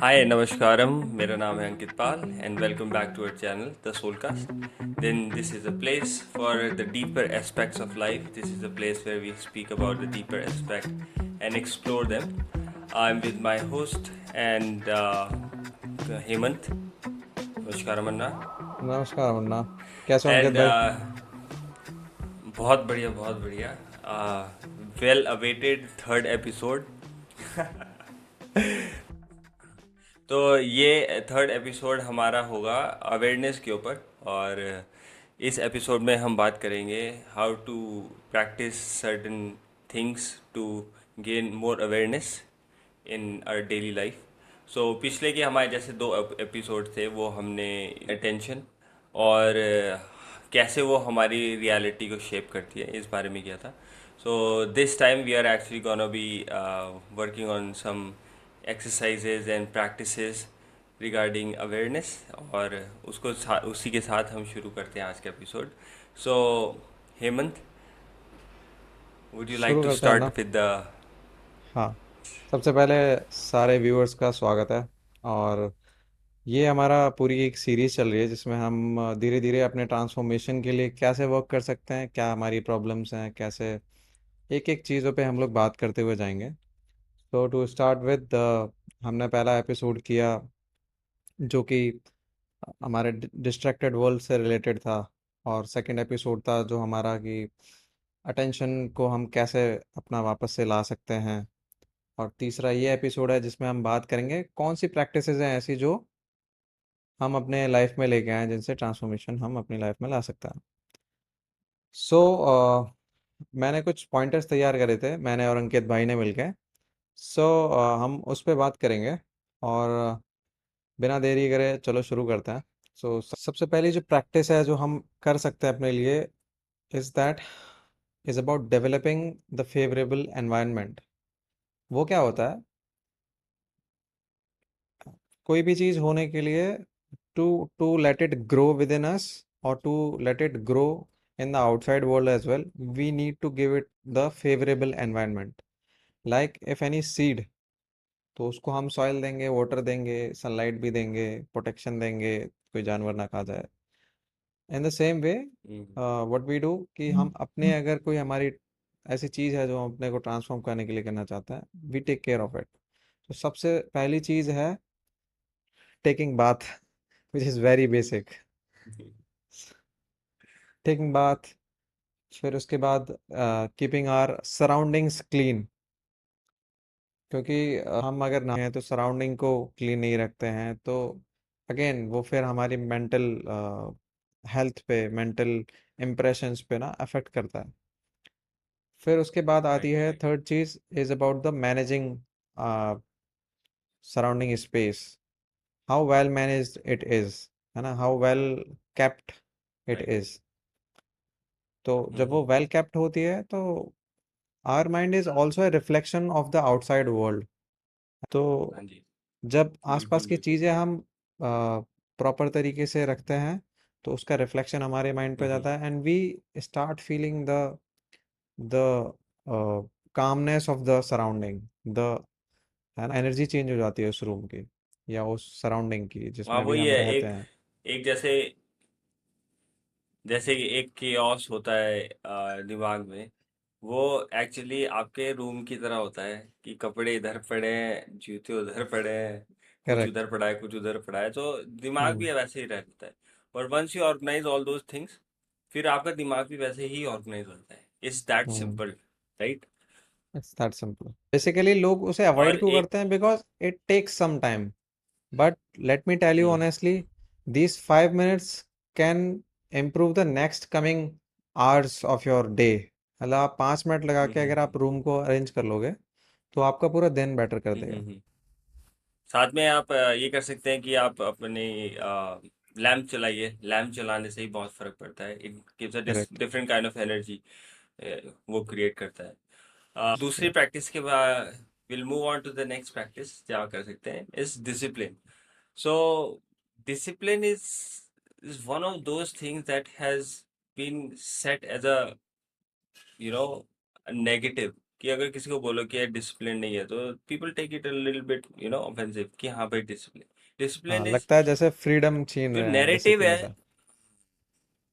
Hi, Namaskaram. मेरा नाम है अंकित पाल and welcome back to our channel, The Soulcast. Then this is a place for the deeper aspects of life. This is a place where we speak about the deeper aspect and explore them. I'm with my host and Hemant. Namaskaram, Anna. नमस्कार मुन्ना। कैसे हो अंकित And भाई? बहुत बढ़िया, बहुत बढ़िया. Well awaited third episode. तो ये थर्ड एपिसोड हमारा होगा अवेयरनेस के ऊपर. और इस एपिसोड में हम बात करेंगे how to practise certain things to gain more awareness in our daily life. So पिछले के हमारे जैसे दो एपिसोड थे वो हमने अटेंशन और कैसे वो हमारी रियलिटी को शेप करती है इस बारे में किया था. So this time we are actually gonna be working on some exercises and practices regarding awareness. और उसी के साथ हम शुरू करते हैं आज का episode. So Hemant, would you like शुरू to करते हैं start ना। with the... हाँ, सबसे पहले सारे व्यूअर्स का स्वागत है। और ये हमारा पूरी एक सीरीज चल रही है जिसमें हम धीरे धीरे अपने ट्रांसफॉर्मेशन के लिए कैसे वर्क कर सकते हैं, क्या हमारी प्रॉब्लम्स हैं, कैसे एक एक चीज़ों पे हम लोग बात करते हुए जाएंगे। तो टू स्टार्ट विद, हमने पहला एपिसोड किया जो कि हमारे डिस्ट्रैक्टेड वर्ल्ड से रिलेटेड था। और सेकंड एपिसोड था जो हमारा कि अटेंशन को हम कैसे अपना वापस से ला सकते हैं। और तीसरा ये एपिसोड है जिसमें हम बात करेंगे कौन सी प्रैक्टिसेस हैं ऐसी जो हम अपने लाइफ में लेके आए हैं, जिनसे ट्रांसफॉर्मेशन हम अपनी लाइफ में ला सकते हैं। सो मैंने कुछ पॉइंटर्स तैयार करे थे, मैंने और अंकित भाई ने मिलकर। सो हम उस पर बात करेंगे। और बिना देरी करे चलो शुरू करते हैं। सो सबसे पहली जो प्रैक्टिस है जो हम कर सकते हैं अपने लिए is that is about developing the favourable environment. वो क्या होता है? कोई भी चीज़ होने के लिए to to let it grow within us, और to let it grow in the outside world as well, we need to give it the favourable environment. Like if any seed, तो उसको हम सॉइल देंगे, water देंगे, sunlight भी देंगे, protection देंगे, कोई जानवर ना खा जाए। In the same way what we do कि हम अपने, अगर कोई हमारी ऐसी चीज़ है जो हम अपने को ट्रांसफॉर्म करने के लिए करना चाहते हैं, we take care of it. तो सबसे पहली चीज़ है taking bath, which is very basic. Taking bath, फिर उसके बाद कीपिंग आवर सराउंडिंग्स क्लीन। क्योंकि हम अगर नहाते हैं तो सराउंडिंग को क्लीन नहीं रखते हैं, तो अगेन वो फिर हमारी मेंटल हेल्थ पे, मेंटल इम्प्रेशंस पे ना अफेक्ट करता है। फिर उसके बाद आती राइट, है राइट. थर्ड चीज, is about the managing surrounding space. How well managed it is, है ना, how well kept it right. Is. तो जब वो वेल केप्ट होती है तो our mind is also a reflection of the outside world. तो हाँ जी. जब आसपास बिल्कुल, की बिल्कुल. चीज़ें हम प्रॉपर तरीके से रखते हैं तो उसका रिफ्लेक्शन हमारे माइंड पे जाता है, and we start feeling the calmness of the surrounding, the, है ना, एनर्जी चेंज हो जाती है उस रूम की या उस सराउंडिंग की हाँ, जिसमें भी वही हम है. रहते एक हैं। एक जैसे जैसे कि एक केओस होता है दिमाग में. वो एक्चुअली आपके रूम की तरह होता है कि कपड़े इधर पड़े हैं, जूते उधर पड़े हैं, कुछ करेक्ट। उधर पड़ा है, कुछ उधर पड़ा है. तो दिमाग हम्म। भी वैसे ही रहता है. और once you organize all those things, फिर आपका दिमाग भी वैसे ही ऑर्गेनाइज होता है. It's that hmm. Simple. Right. It's that simple. Basically लोग उसे अवॉइड और क्यों एक... करते हैं? Because it takes some time. But let me tell you hmm. Honestly, these 5 minutes can improve the next coming hours of your day। मतलब आप 5 minute लगा हम्म. के अगर आप रूम को अरेंज कर लोगे तो आपका पूरा दिन बेटर कर देगा। हम्म. साथ में आप ये कर सकते हैं कि आप अपने लैंप चलाइए. लैंप चलाने से ही बहुत फर्क पड़ता है. It gives a correct. Different kind of energy. वो क्रिएट करता है. दूसरी या। प्रैक्टिस के बाद will move on to the next practice क्या कर सकते हैं is discipline. So discipline is one of those things that has been set as a, you know, a negative. कि अगर किसी को बोलो कि यार डिसिप्लिन नहीं है, तो people take it a little bit offensive कि हाँ भाई डिसिप्लिन। हाँ, डिसिप्लिन इज लगता है जैसे फ्रीडम छीन जो रहे हैं नैरेटिव डिसिप्लिन है। का।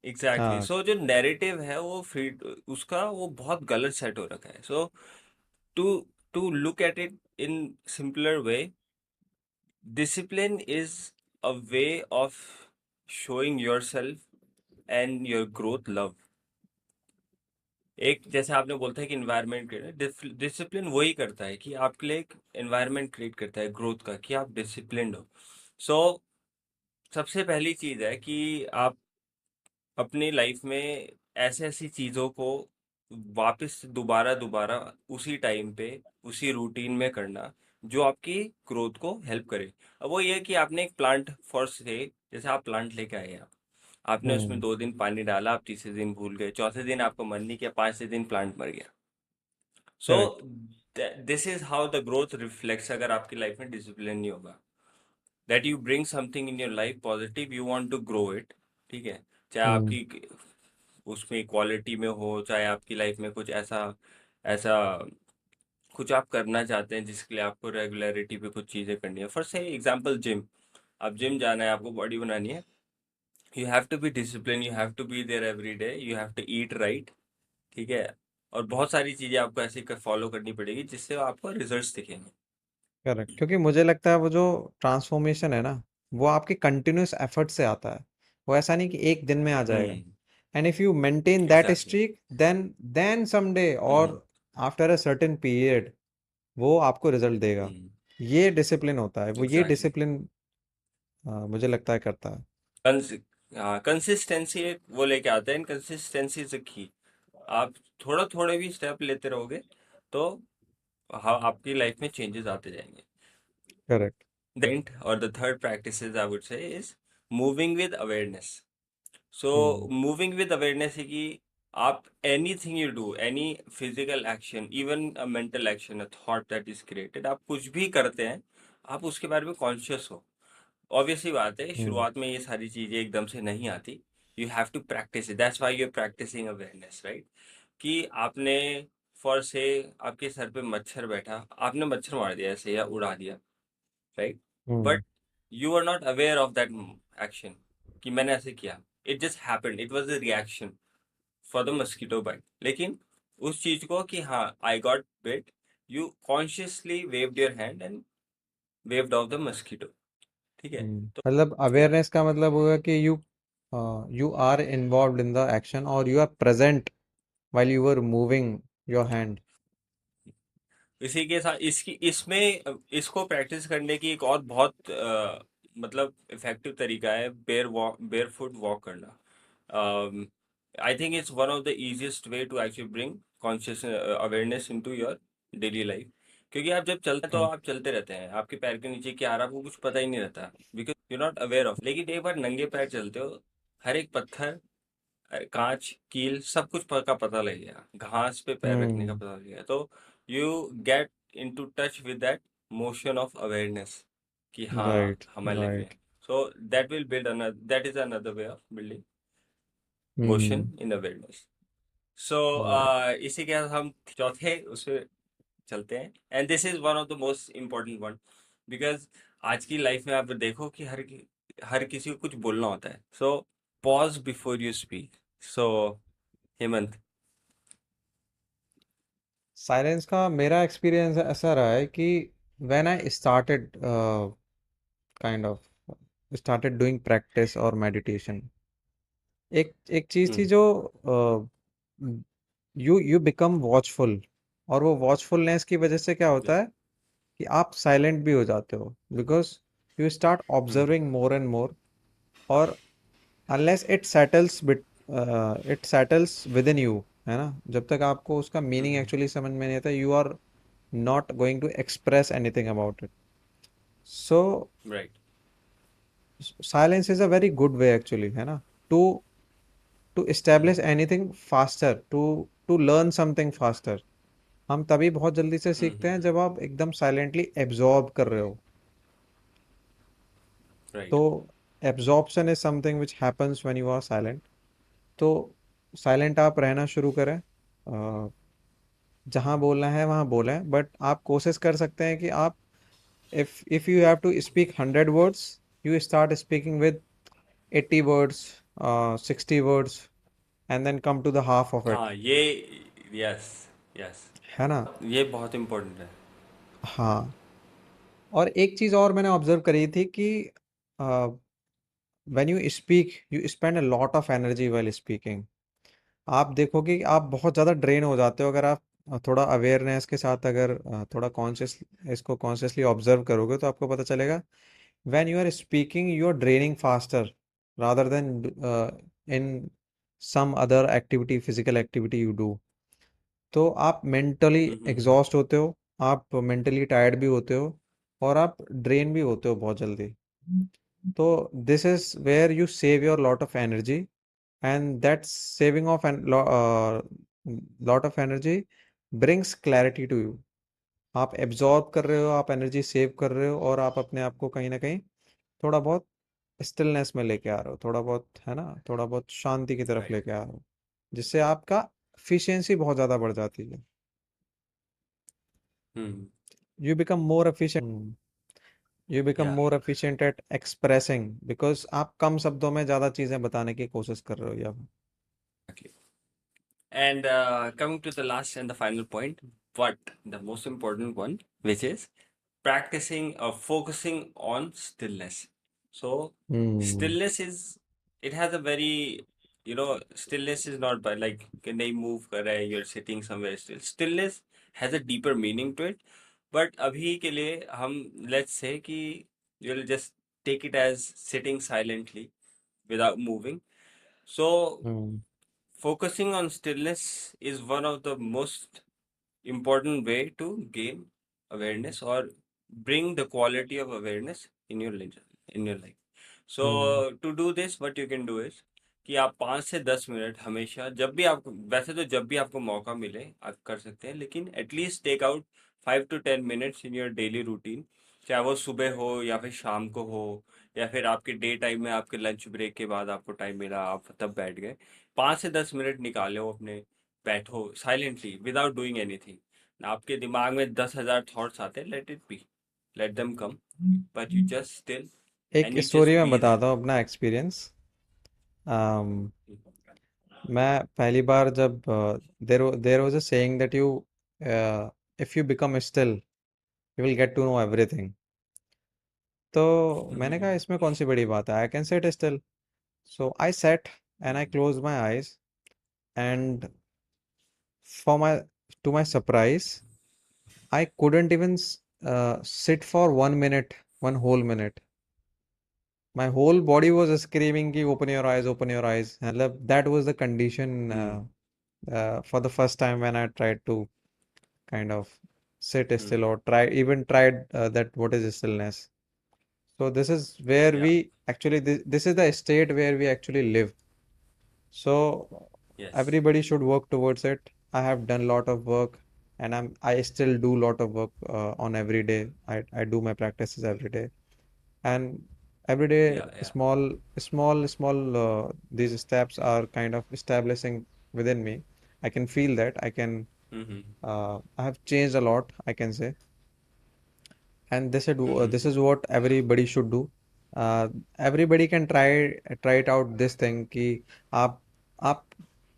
एग्जैक्टली हाँ। सो जो नैरेटिव है वो फ्री उसका वो बहुत गलत सेट हो रखा है। So to to look at it in simpler way, discipline is a way of showing yourself and your growth love। एक जैसे आपने बोलता है कि इन्वायरमेंट क्रिएट, डिसिप्लिन वही करता है कि आपके लिए एक एनवायरनमेंट क्रिएट करता है ग्रोथ का, कि आप डिसिप्लिन्ड हो। सो सबसे पहली चीज है कि आप अपनी लाइफ में ऐसे ऐसी चीजों को वापस दोबारा दोबारा उसी टाइम पे उसी रूटीन में करना जो आपकी ग्रोथ को हेल्प करे। अब वो ये कि आपने एक प्लांट फॉर से, जैसे आप प्लांट लेके आए आप, आपने उसमें हम्म। 2 दिन पानी डाला, आप तीसरे दिन भूल गए, चौथे दिन आपको मन नहीं किया, पांचवें दिन प्लांट मर गया। So correct. This is how the growth reflects अगर आपकी लाइफ में डिसिप्लिन नहीं होगा। That you bring something in your life positive, you want to grow it. ठीक है, चाहे हम्म। आपकी उसमें क्वालिटी में हो, चाहे आपकी लाइफ में कुछ ऐसा ऐसा कुछ आप करना चाहते हैं जिसके लिए आपको रेगुलरिटी पे कुछ चीज़ें करनी है। फॉर से एग्जांपल जिम, आप जिम जाना है, आपको बॉडी बनानी है, you have to be discipline, you have to be there every day, you have to eat right. ठीक है, और बहुत सारी चीज़ें आपको ऐसी फॉलो करनी पड़ेगी जिससे आपको रिजल्ट्स दिखेंगे। करेक्ट, क्योंकि मुझे लगता है वो जो ट्रांसफॉर्मेशन है ना, वो आपके कंटिन्यूस एफर्ट से आता है। वो ऐसा नहीं कि एक दिन में आ जाएगा। Hmm. And if you maintain that exactly. Streak, then someday hmm. और आफ्टर अ सर्टेन पीरियड वो आपको रिजल्ट देगा। हम्म। ये डिसिप्लिन होता है, वो ये एग्जैक्टली। डिसिप्लिन मुझे लगता है करता है। कंसिस्टेंसी एक वो लेके आता है, कंसिस्टेंसी इज की। आप थोड़ा थोड़े भी स्टेप लेते रहोगे तो हाँ आपकी लाइफ में चेंजेस आते जाएंगे। Correct. The third practices I would say is moving with awareness। So hmm. moving with awareness है कि आप anything you do, any physical action, even a mental action, a thought that is created, आप कुछ भी करते हैं, आप उसके बारे में कॉन्शियस हो। ऑब्वियसली बात है, हम्म। शुरुआत में ये सारी चीजें एकदम से नहीं आती। You have to practice it, that's why you are practicing awareness, right? कि आपने फॉर से आपके सर पे मच्छर बैठा, आपने मच्छर मार दिया ऐसे या उड़ा दिया, right? Hmm. But you are not aware of that action कि मैंने ऐसे किया। It just happened, it was the reaction for the mosquito bite. लेकिन उस चीज को कि हाँ I got bit, you consciously waved your hand and waved off the mosquito. ठीक है, तो मतलब अवेयरनेस का मतलब होगा कि you are involved in the action और you are present while you were moving your hand। इसी के साथ इसकी इसमें इसको प्रैक्टिस करने की एक और बहुत मतलब इफेक्टिव तरीका है, बेयर फुट वॉक करना। I think it's one of the easiest way to actually bring conscious awareness into your daily life. क्योंकि आप जब चलते हैं तो हम्म। आप चलते रहते हैं, आपके पैर के नीचे क्या आ रहा है आपको कुछ पता ही नहीं रहता, because you not aware of. लेकिन एक बार नंगे पैर चलते हो, हर एक पत्थर, कांच, कील, सब कुछ का पता लगेगा, घास पे पैर रखने का हम्म। पता लगेगा। तो you get in to touch with that motion of awareness कि हाँ राइट। हमारे लाइफ में। Right. So that will build another, that is another way of building motion hmm. In awareness. So right. इसी के साथ हम चौथे उसमें चलते हैं, and this is one of the most important one. Because आज की लाइफ में आप देखो कि हर किसी को कुछ बोलना होता है। So pause before you speak. So Hemant. Silence का मेरा एक्सपीरियंस ऐसा रहा है कि when I started kind of started doing practice और मेडिटेशन, एक एक चीज थी हम्म। जो यू बिकम वॉचफुल। और वो वॉचफुलनेस की वजह से क्या होता है कि आप साइलेंट भी हो जाते हो, because you start hmm. Observing more and more. और unless it settles within you, है ना, जब तक आपको उसका मीनिंग हम्म। एक्चुअली समझ में नहीं आता, you are not going to express anything about it. So right. Silence is a very good way actually, है ना, to to hmm. Establish anything faster, to learn something faster. हम तभी बहुत जल्दी से सीखते हैं हम्म। जब आप एकदम साइलेंटली एब्जॉर्ब कर रहे हो। तो right. Absorption is something which happens when you are silent. तो साइलेंट आप रहना शुरू करें। जहाँ बोलना है वहाँ बोलें, बट आप कोशिश कर सकते हैं कि आप, if you have to speak 100 words, you start speaking with 80 words, 60 words, and then come to the half of it. हाँ ये, यस, यस, है ना? ये बहुत इम्पोर्टेंट है। हाँ। और एक चीज़ और मैंने ऑब्जर्व करी थी कि when you speak you spend a lot of energy while speaking. आप देखोगे कि आप बहुत ज़्यादा ड्रेन हो जाते हो अगर आप थोड़ा अवेयरनेस के साथ, अगर थोड़ा कॉन्शियस इसको कॉन्शियसली ऑब्जर्व करोगे तो आपको पता चलेगा when you are speaking you are draining faster rather than in some other activity, physical activity you do। तो आप मेंटली हम्म। एग्जॉस्ट होते हो, आप मेंटली टायर्ड भी होते हो, और आप ड्रेन भी होते हो बहुत जल्दी। तो this is where you save your lot of energy, and that saving of lot of energy brings clarity to you. आप एब्जॉर्ब कर रहे हो, आप एनर्जी सेव कर रहे हो, और आप अपने आप को कहीं ना कहीं थोड़ा बहुत स्टिलनेस में लेके आ रहे हो, थोड़ा बहुत, है ना, थोड़ा बहुत शांति की तरफ राइट। लेके आ रहे हो, जिससे आपका एफिशिएंसी बहुत ज़्यादा बढ़ जाती है। Hmm. You become more efficient, you become yeah, more efficient at expressing, because आप कम शब्दों में ज़्यादा चीज़ें बताने की कोशिश कर रहे हो या। and coming to the last and the final point, but the most important one, which is practicing or focusing on stillness. So, hmm. stillness is, it has a very, stillness is not by like, can they move, kar rahe, you're sitting somewhere still. Stillness has a deeper meaning to it. But abhi ke liye, let's say कि you'll just take it as sitting silently without moving. So, hmm. focusing on stillness is one of the most important way to gain awareness or bring the quality of awareness in your life. Hmm. So to do this, what you can do is कि आप 5 से 10 minute हमेशा, जब भी आपको, वैसे तो जब भी आपको मौका मिले आप कर सकते हैं, लेकिन at least take out 5 to 10 minutes in your daily routine, चाहे वो सुबह हो या फिर शाम को हो, या फिर आपके डे टाइम में आपके लंच ब्रेक के बाद आपको टाइम मिला आप तब बैठ गए। 5 से 10 मिनट निकालो अपने, बैठो साइलेंटली विदाउट डूइंग एनीथिंग। आपके दिमाग में 10,000 थॉट्स आते हैं, let it be, let them come, but you just still एक एंड यू स्टोरी जस्ट मैं बी बताता देयर। हूँ अपना एक्सपीरियंस। मैं पहली बार जब, there was a saying that you, if you become still you will get to know everything. तो मैंने कहा इसमें कौन सी बड़ी बात है, I can sit still. So I sat and I close my eyes, and for my to my surprise I couldn't even sit for 1 minute, 1 whole minute. My whole body was screaming कि open your eyes, open your eyes. मतलब that was the condition for the first time when I tried to kind of sit still, or tried that what is stillness. So this is where या, we actually, this is the state where we actually live. So yes. everybody should work towards it. I have done a lot of work, and I still do a lot of work on every day. I do my practices every day, and every day या, या। small these steps are kind of establishing within me. I can feel that hmm. I have changed a lot, I can say, and this hmm. is what everybody should do. Everybody can try it out this thing कि आप आप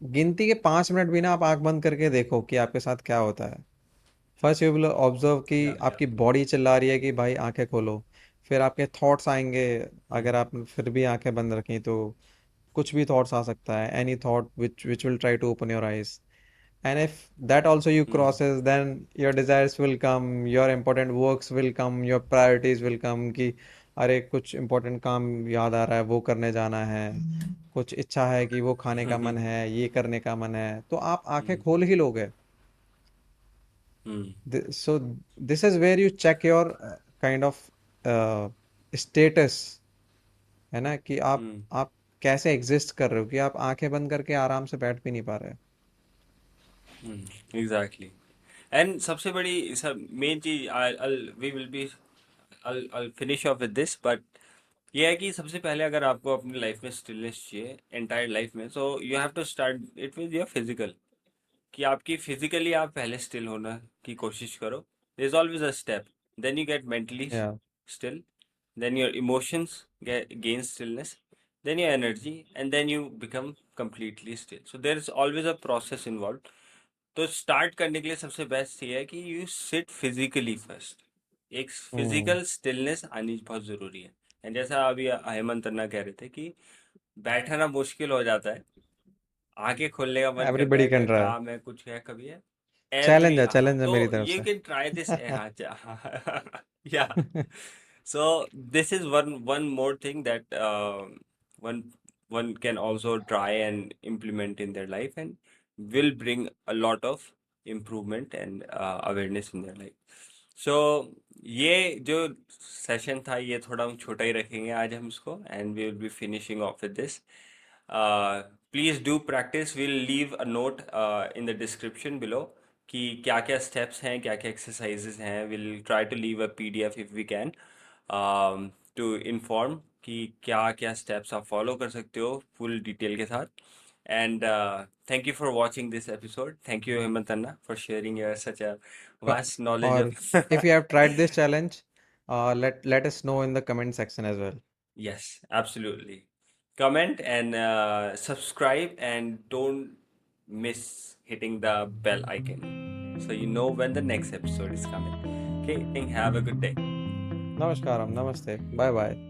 गिनती के 5 minute भी ना आप आंख बंद करके देखो कि आपके साथ क्या होता है। फर्स्ट यू विल ऑब्जर्व कि या, या। आपकी बॉडी चिल्ला रही है कि भाई आंखें खोलो। फिर आपके थॉट्स आएंगे, अगर आप फिर भी आंखें बंद रखें तो कुछ भी थॉट्स आ सकता है, any thought which will try to open your eyes. And if that also you hmm. crosses, then your desires will come, your important works will come, your priorities will come कि अरे कुछ important काम याद आ रहा है, वो करने जाना है, कुछ इच्छा है कि वो खाने का मन है, ये करने का मन है, तो आप आंखें हम्म। खोल ही लोगे। हम्म। So this is where you check your kind of uh, status, है ना, कि हम्म। आप कैसे एग्जिस्ट कर रहे हो, कि आप आंखें बंद करके आराम से बैठ भी नहीं पा रहे। एग्जैक्टली। एंड सबसे बड़ी सब मेन चीज, we will be, I'll finish off with this, but ये है कि सबसे पहले अगर आपको अपनी लाइफ में स्टिलनेस चाहिए एंटायर लाइफ में, so you have to start it with your physical. कि आपकी फिजिकली आप पहले स्टिल होना की कोशिश करो. There is always a step. Then you get mentally या still, then your emotions gain stillness, then your energy, and then you become completely still. So there is always a process involved. तो start करने के लिए सबसे best ये है कि you sit physically first. एक हम्म फिजिकल स्टिलनेस आनी बहुत ज़रूरी है. एंड जैसा अभी हेमंत अन्ना कह रहे थे कि बैठना मुश्किल हो जाता है, आंखें खोलने का मन करता एवरीबडी है, कर रहा है. काम है, कुछ है, कभी है. चैलेंज एवरी, है, हाँ, चैलेंज है तो मेरी तरफ यू से. Can try this. हाँ, या. So this is one more thing that one one can also try and implement in their life, and will bring a lot of improvement and awareness in their life. So ये जो session था ये थोड़ा हम छोटा ही रखेंगे आज हम इसको, and we will be finishing off with this. Please do practice. We'll leave a note in the description below कि क्या क्या steps हैं, क्या क्या exercises हैं. We'll try to leave a PDF if we can, to inform कि क्या क्या steps आप follow कर सकते हो full detail के साथ. And thank you for watching this episode. Thank you, Hemant Anna, for sharing your such a vast knowledge और of. if you have tried this challenge, let us know in the comment section as well. Yes, absolutely. Comment and subscribe, and don't miss hitting the bell icon so you know when the next episode is coming. Okay, have a good day. Namaskaram, namaste, bye bye.